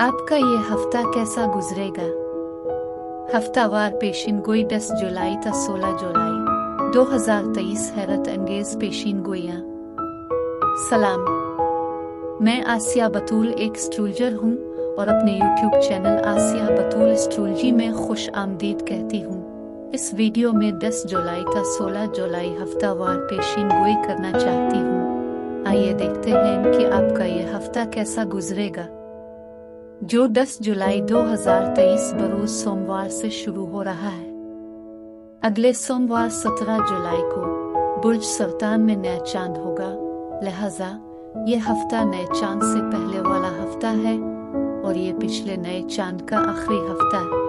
आपका ये हफ्ता कैसा गुजरेगा? हफ्तावार पेशिन गोई 10 जुलाई تا 16 जुलाई 2023 हैरत अंगेज पेशिन गोइयां। सलाम, मैं आसिया बतूल एक एस्ट्रोलॉजर हूँ और अपने YouTube चैनल आसिया बतूल एस्ट्रोलॉजी में खुश आमदीद कहती हूँ। इस वीडियो में 10 जुलाई تا 16 जुलाई हफ्तावार पेशिन गोई करना चाहती हूँ। आइए देखते हैं कि आपका ये हफ्ता कैसा गुजरेगा, जो 10 जुलाई 2023 बरोज सोमवार से शुरू हो रहा है। अगले सोमवार 17 जुलाई को बुर्ज सरतान में नया चांद होगा, लिहाजा ये हफ्ता नए चांद से पहले वाला हफ्ता है और ये पिछले नए चांद का आखिरी हफ्ता है।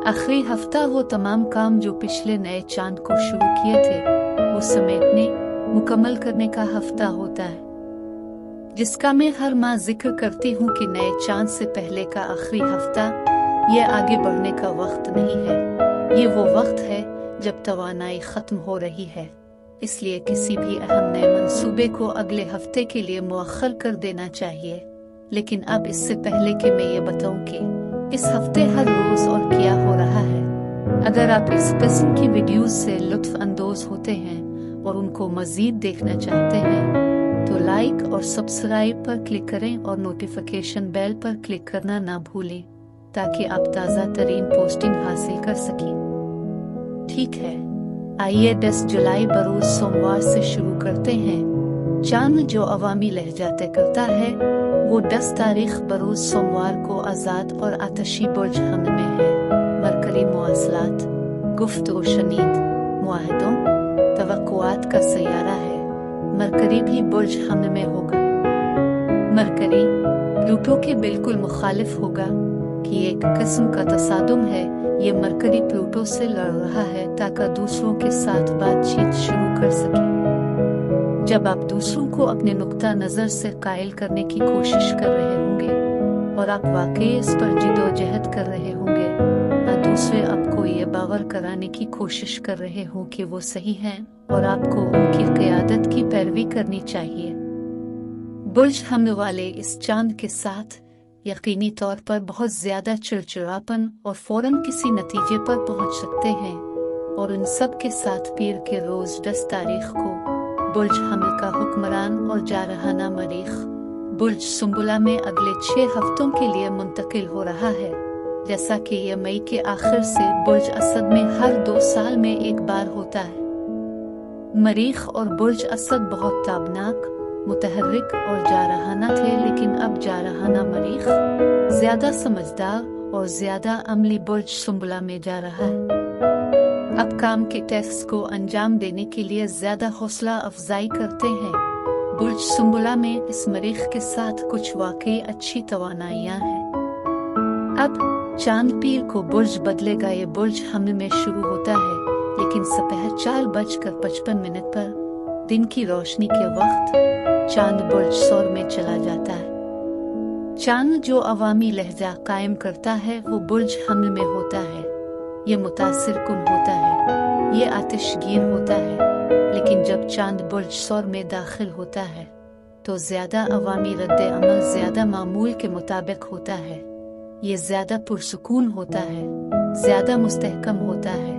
आखिरी हफ्ता वो तमाम काम जो पिछले नए चांद को शुरू किए थे वो समेटने मुकम्मल करने का हफ्ता होता है, जिसका मैं हर माह जिक्र करती हूँ कि नए चांद से पहले का आखिरी हफ्ता ये आगे बढ़ने का वक्त नहीं है, ये वो वक्त है जब तवानाई खत्म हो रही है। इसलिए किसी भी अहम नए मंसूबे को अगले हफ्ते के लिए मुअख्खर कर देना चाहिए। लेकिन अब इससे पहले कि मैं ये बताऊं कि इस हफ्ते हर रोज और क्या हो रहा है, अगर आप इस किस्म की वीडियोस से लुत्फ अंदोज होते हैं और उनको मजीद देखना चाहते हैं तो लाइक और सब्सक्राइब पर क्लिक करें और नोटिफिकेशन बेल पर क्लिक करना ना भूलें ताकि आप ताज़ा तरीन पोस्टिंग हासिल कर सकें। ठीक है, आइए 10 जुलाई बरोज सोमवार से शुरू करते हैं। चांद जो अवामी लहजा तय करता है वो 10 तारीख बरोज सोमवार को आज़ाद और आतशी बुर्ज हमद में है। मरकरी मुआसलात, गुफ्तगू शनीद, मुआहदों, तवक्कुआत का सैयारा है। मरकरी भी बुर्ज हमद में होगा। मरकरी प्लूटो के बिल्कुल मुखालिफ होगा कि एक किस्म का तसादुम है। ये मरकरी प्लूटो से लड़ रहा है ताकि दूसरों के साथ बातचीत शुरू कर सके। जब आप दूसरों को अपने नुक्ता नज़र से कायल करने की कोशिश कर रहे होंगे और आप वाकई इस पर जिदोजहद कर रहे होंगे और दूसरे आपको ये बावर कराने की कोशिश कर रहे हो कि वो सही हैं और आपको उनकी क़यादत की पैरवी करनी चाहिए। बुर्ज हमद वाले इस चांद के साथ यकीनी तौर पर बहुत ज़्यादा चिड़चिड़ापन और फौरन किसी नतीजे पर पहुंच सकते हैं और उन सब के साथ पीर के रोज़ 10 तारीख को बुर्ज हमद का हुक्मरान और जारहाना मरीख बुर्ज सुंबुला में अगले 6 हफ्तों के लिए मुंतकिल हो रहा है। जैसा कि यह मई के आखिर से बुर्ज असद में हर 2 साल में एक बार होता है। मरीख और बुर्ज असद बहुत ताबनाक, मुतहर्रिक और जारहाना थे, लेकिन अब जारहाना मरीख ज्यादा समझदार और ज्यादा अमली बुर्ज सुंबुला में जा रहा है। अब काम के टेस्ट को अंजाम देने के लिए ज्यादा हौसला अफजाई करते हैं। बुर्ज सुंबुला में इस मरीख के साथ कुछ वाकई अच्छी तवानाइयां हैं। अब चांद पीर को बुर्ज बदलेगा। ये बुर्ज हमद में शुरू होता है, लेकिन दोपहर 4:55 पर दिन की रोशनी के वक्त चांद बुर्ज सौर में चला जाता है। चांद जो अवामी लहजा कायम करता है वो बुर्ज हमद में होता है। ये मुतासिर कुन होता है, ये आतिशगीर होता है, लेकिन जब चांद बुर्ज सौर में दाखिल होता है तो ज्यादा अवामी रद्द अमल ज्यादा मामूल के मुताबिक होता है। ये ज्यादा पुरसुकून होता है, ज्यादा मुस्तहकम होता है।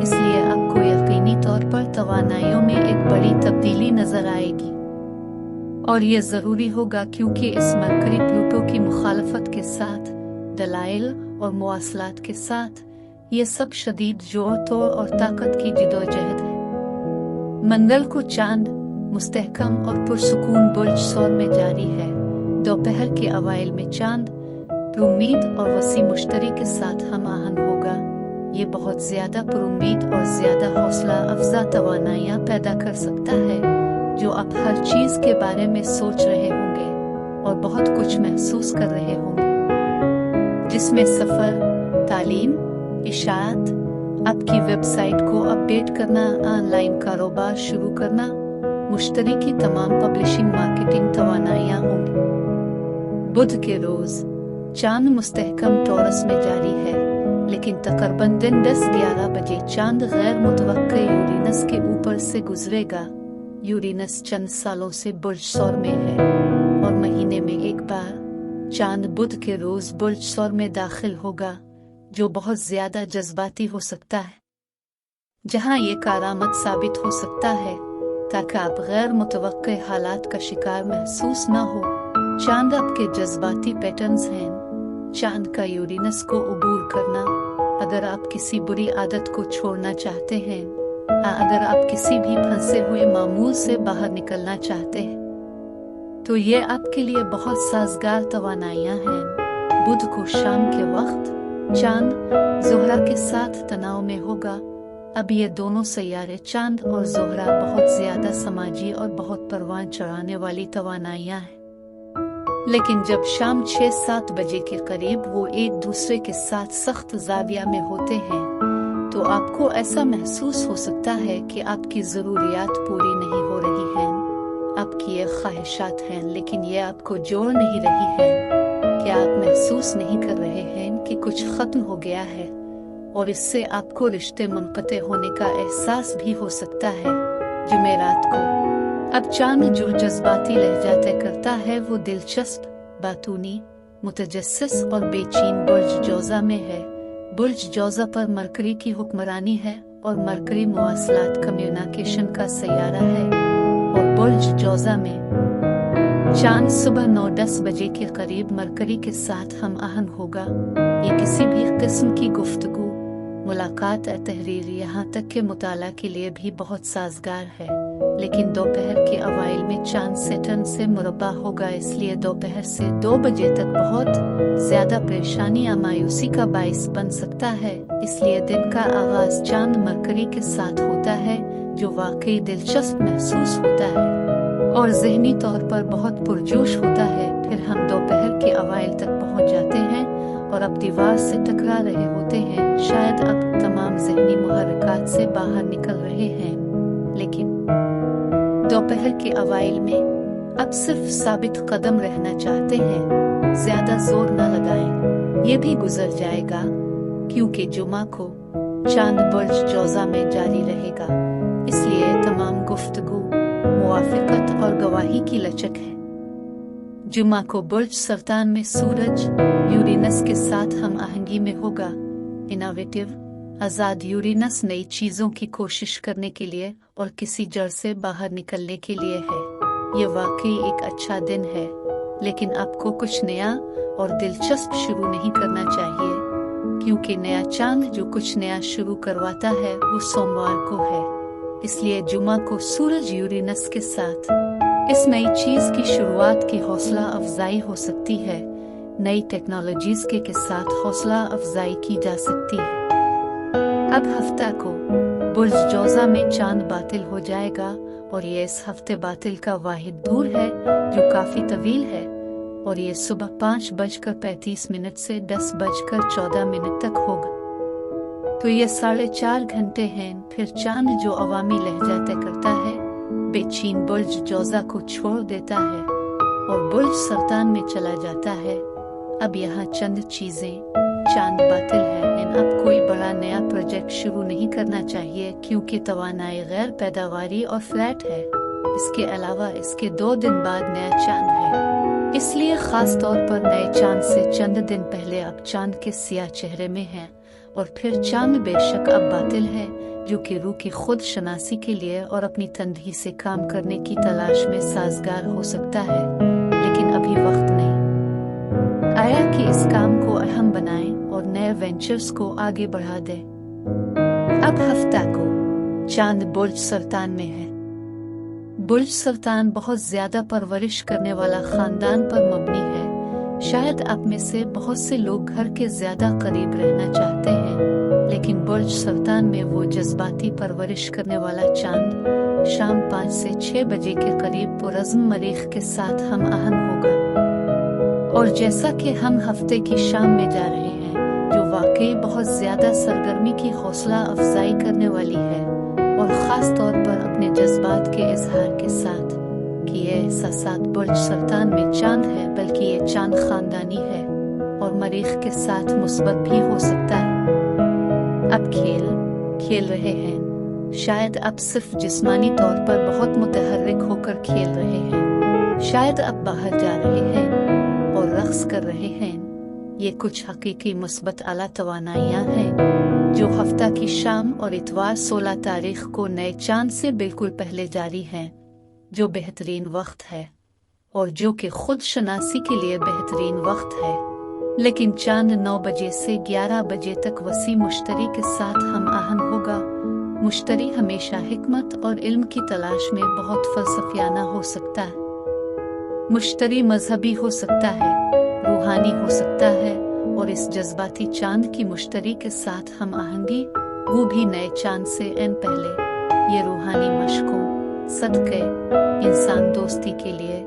इसलिए आपको यकीनी तौर पर तवानाइयों में एक बड़ी तब्दीली नजर आएगी और ये जरूरी होगा, क्योंकि इस मरकरी प्लूटो की मुखालफत के साथ दलाइल और मुआसलात के साथ ये सब शदीद जोर तोड़ और ताकत की जिदोजहद है। मंगल को चांद मुस्तहकम और पुरसुकून बुर्ज सौर में जारी है। दोपहर के अवाइल में चांद पुरुम्मीद और वसी मुश्तरी के साथ हम आहंग होगा। ये बहुत ज्यादा पुरुम्मीद और ज्यादा हौसला अफजा तवानाइयां पैदा कर सकता है, जो आप हर चीज के बारे में सोच रहे होंगे और बहुत कुछ महसूस कर रहे होंगे, जिसमें सफर, तालीम, इशाअत, आपकी वेबसाइट को अपडेट करना, ऑनलाइन कारोबार शुरू करना, मुश्तरी की तमाम पब्लिशिंग मार्केटिंग तवानाइयां होंगी। बुध के रोज चांद मुस्तहकम टॉरस में जारी है, लेकिन तकरीबन दिन 10-11 बजे चांद गैर मुतवक्के यूरेनस के ऊपर से गुजरेगा। यूरेनस चंद सालों से बुर्ज सौर में है और महीने में एक बार चांद बुध के रोज बुर्ज सौर में दाखिल होगा, जो बहुत ज्यादा जज्बाती हो सकता है, जहां ये करामत साबित हो सकता है ताकि आप गैर मुतवक्के हालात का शिकार महसूस न हो। चांद आपके जज्बाती पैटर्न्स हैं। चांद का यूरेनस को अबूर करना। अगर आप किसी बुरी आदत को छोड़ना चाहते हैं, अगर आप किसी भी फंसे हुए मामूल से बाहर निकलना चाहते हैं, तो ये आपके लिए बहुत साजगार तवानाइयां हैं। बुध को शाम के वक्त चांद ज़ोहरा के साथ तनाव में होगा। अब ये दोनों सैयारे चांद और ज़ोहरा बहुत ज्यादा समाजी और बहुत परवान चढ़ाने वाली तवानाइयां हैं, लेकिन जब शाम 6-7 बजे के करीब वो एक दूसरे के साथ सख्त जाविया में होते हैं, तो आपको ऐसा महसूस हो सकता है कि आपकी ज़रूरियात पूरी नहीं हो रही हैं। आपकी ये ख्वाहिशात हैं, लेकिन ये आपको जोड़ नहीं रही हैं। कि आप महसूस नहीं कर रहे हैं कि कुछ खत्म हो गया है, और इससे आपको रिश्ते मुनक़ते होने का एहसास भी हो सकता है। जुमेरात को अब चांद जो जज्बाती लहजा तय करता है वो दिलचस्प, बातूनी, मुतजस्सिस और बेचैन बुर्ज जौज़ा में है। बुर्ज जौज़ा पर मरकरी की हुक्मरानी है और मरकरी मवासलात कम्युनिकेशन का सैयारा है, और बुर्ज जौज़ा में चांद सुबह 9-10 बजे के करीब मरकरी के साथ हम आहंग होगा। ये किसी भी किस्म की गुफ्तगू, मुलाकात या तहरीर, यहाँ तक के मुताला के लिए भी बहुत साजगार है। लेकिन दोपहर के अवाइल में चांद सैटर्न से मुरब्बा होगा, इसलिए दोपहर से 2 बजे तक बहुत ज्यादा परेशानी या मायूसी का बाइस बन सकता है। इसलिए दिन का आगाज चांद मरकरी के साथ होता है, जो वाकई दिलचस्प महसूस होता है और ज़हनी तौर पर बहुत पुरजोश होता है। फिर हम दोपहर के अवाइल तक पहुंच जाते हैं और अब दीवार से टकरा रहे होते हैं। शायद अब तमाम ज़हनी मुहर्रिकात से बाहर निकल रहे हैं, लेकिन दोपहर के अवाइल में अब सिर्फ साबित कदम रहना चाहते हैं। ज्यादा जोर न लगाएं, ये भी गुजर जाएगा, क्योंकि जुमा को चांद बुर्ज जौज़ा में जारी रहेगा। इसलिए तमाम गुफ्तगू, मुवाफ़क़त और गवाही की लचक है। जुमा को बुर्ज सरतान में सूरज यूरेनस के साथ हम आहंगी में होगा। इनोवेटिव, आज़ाद यूरेनस नई चीज़ों की कोशिश करने के लिए और किसी जड़ से बाहर निकलने के लिए है। ये वाकई एक अच्छा दिन है, लेकिन आपको कुछ नया और दिलचस्प शुरू नहीं करना चाहिए, क्योंकि नया चांद जो कुछ नया शुरू करवाता है वो सोमवार को है। इसलिए जुमा को सूरज यूरेनस के साथ इस नई चीज की शुरुआत की हौसला अफजाई हो सकती है। नई टेक्नोलॉजीज के साथ हौसला अफजाई की जा सकती है। अब हफ्ता को बुर्ज जौज़ा में चांद बातिल हो जाएगा, और ये इस हफ्ते बातिल का वाहिद दूर है जो काफी तवील है, और ये सुबह 5:35 से 10:14 तक होगा। तो ये 4.5 घंटे हैं। फिर चांद जो अवामी लहजा तय करता है, बेचैन बुर्ज जौज़ा को छोड़ देता है और बुर्ज सरतान में चला जाता है। अब यहाँ चंद चीजें, चांद बातिल है, अब कोई बड़ा नया प्रोजेक्ट शुरू नहीं करना चाहिए, क्योंकि तवानाई गैर पैदावारी और फ्लैट है। इसके अलावा इसके 2 दिन बाद नया चांद है, इसलिए खास तौर पर नए चांद से चंद दिन पहले अब चांद के सियाह चेहरे में है। और फिर चांद बेशक अब बातिल है, जो कि रूह की खुद शनासी के लिए और अपनी तंदही से काम करने की तलाश में साजगार हो सकता है, लेकिन अभी वक्त नहीं आया कि इस काम को अहम बनाएं और नए वेंचर्स को आगे बढ़ा दें। अब हफ्ता को चांद बुर्ज सरतान में है। बुर्ज सरतान बहुत ज्यादा परवरिश करने वाला खानदान पर मबनी है। शायद आप में से बहुत से लोग घर के ज्यादा करीब रहना चाहते हैं, लेकिन बुर्ज सरतान में वो जज्बाती परवरिश करने वाला चांद शाम 5 से 6 बजे के करीब पुरज़्म मरीख के साथ हम आहंग होगा। और जैसा कि हम हफ्ते की शाम में जा रहे हैं, जो वाकई बहुत ज्यादा सरगर्मी की हौसला अफजाई करने वाली है, और खास तौर पर अपने जज्बात के इजहार के साथ कि ये एहसासात बुर्ज सरतान में चांद है, बल्कि ये चांद खानदानी है और मरीख के साथ मुस्बत भी हो सकता है। अब खेल रहे हैं। शायद अब सिर्फ जिस्मानी तौर पर बहुत मुतहर्रिक होकर खेल रहे हैं। शायद अब बाहर जा रहे हैं और रक्स कर रहे हैं। ये कुछ हकीकी मुस्बत आला तवानाइयाँ हैं जो हफ्ता की शाम और इतवार 16 तारीख को नए चांद से बिल्कुल पहले जारी हैं, जो बेहतरीन वक्त है और जो कि खुद शनासी के लिए बेहतरीन वक्त है। लेकिन चांद 9 बजे से 11 बजे तक वसी मुश्तरी के साथ हम आहंग होगा। मुश्तरी हमेशा हिकमत और इल्म की तलाश में बहुत फलसफियाना हो सकता है। मुश्तरी मजहबी हो सकता है, रूहानी हो सकता है, और इस जज्बाती चांद की मुश्तरी के साथ हम आहंगी, वो भी नए चांद से एन पहले, ये रूहानी मशकों, सदक़े, इंसान दोस्ती के लिए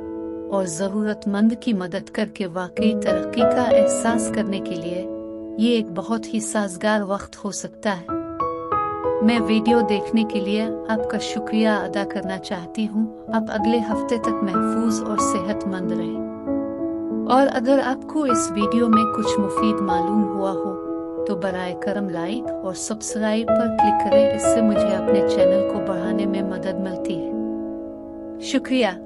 और ज़रूरतमंद की मदद करके वाकई तरक्की का एहसास करने के लिए ये एक बहुत ही साजगार वक्त हो सकता है। मैं वीडियो देखने के लिए आपका शुक्रिया अदा करना चाहती हूँ। आप अगले हफ्ते तक महफूज और सेहतमंद रहें। और अगर आपको इस वीडियो में कुछ मुफीद मालूम हुआ हो तो बराए करम लाइक और सब्सक्राइब पर क्लिक करें। इससे मुझे अपने चैनल को बढ़ाने में मदद मिलती है। शुक्रिया।